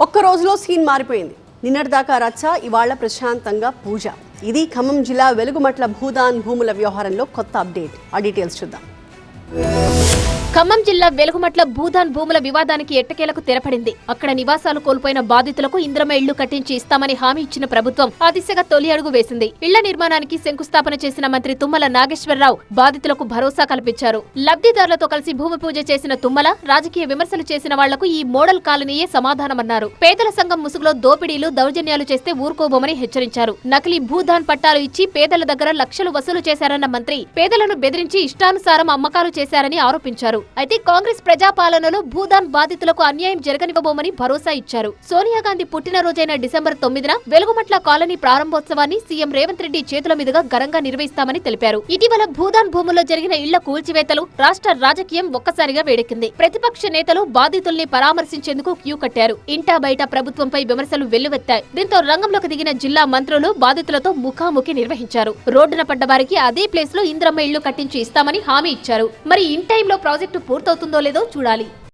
ఒక్క రోజులో సీన్ మారిపోయింది. నిన్నటిదాకా రచ్చ, ఇవాళ ప్రశాంతంగా పూజ. ఇది ఖమ్మం జిల్లా వెలుగుమట్ల భూదాన్ భూముల వ్యవహారంలో కొత్త అప్డేట్. ఆ డీటెయిల్స్ చూద్దాం. ఖమ్మం జిల్లా వెలుగుమట్ల భూదాన్ భూముల వివాదానికి ఎట్టకేలకు తెరపడింది. అక్కడ నివాసాలు కోల్పోయిన బాధితులకు ఇంద్రమ ఇళ్లు కట్టించి ఇస్తామని హామీ ఇచ్చిన ప్రభుత్వం ఆ దిశగా తొలి అడుగు వేసింది. ఇళ్ల నిర్మాణానికి శంకుస్థాపన చేసిన మంత్రి తుమ్మల నాగేశ్వరరావు బాధితులకు భరోసా కల్పించారు. లబ్ధిదారులతో కలిసి భూమి పూజ చేసిన తుమ్మల రాజకీయ విమర్శలు చేసిన వాళ్లకు ఈ మోడల్ కాలనీయే సమాధానమన్నారు. పేదల సంఘం ముసుగులో దోపిడీలు, దౌర్జన్యాలు చేస్తే ఊరుకోబోమని హెచ్చరించారు. నకిలీ భూదాన్ పట్టాలు ఇచ్చి పేదల దగ్గర లక్షలు వసూలు చేశారన్న మంత్రి పేదలను బెదిరించి ఇష్టానుసారం అమ్మకాలు చేశారని ఆరోపించారు. అయితే కాంగ్రెస్ ప్రజాపాలనలో భూదాన్ బాధితులకు అన్యాయం జరగనివ్వబోమని భరోసా ఇచ్చారు. సోనియా గాంధీ పుట్టినరోజైన డిసెంబర్ 9న వెలుగుమట్ల కాలనీ ప్రారంభోత్సవాన్ని సీఎం రేవంత్ రెడ్డి చేతుల మీదుగా ఘనంగా నిర్వహిస్తామని తెలిపారు. ఇటీవల భూదాన్ భూముల్లో జరిగిన ఇళ్ల కూల్చివేతలు రాష్ట్ర రాజకీయం ఒక్కసారిగా వేడెక్కింది. ప్రతిపక్ష నేతలు బాధితుల్ని పరామర్శించేందుకు క్యూ కట్టారు. ఇంటా బయట ప్రభుత్వంపై విమర్శలు వెల్లువెత్తాయి. దీంతో రంగంలోకి దిగిన జిల్లా మంత్రులు బాధితులతో ముఖాముఖి నిర్వహించారు. రోడ్డున పడ్డ వారికి అదే ప్లేస్ లో ఇంద్రమ్మ ఇళ్లు కట్టించి ఇస్తామని హామీ ఇచ్చారు. మరి ఇన్ టైంలో ప్రాజెక్టు పూర్తవుతుందో లేదో చూడాలి.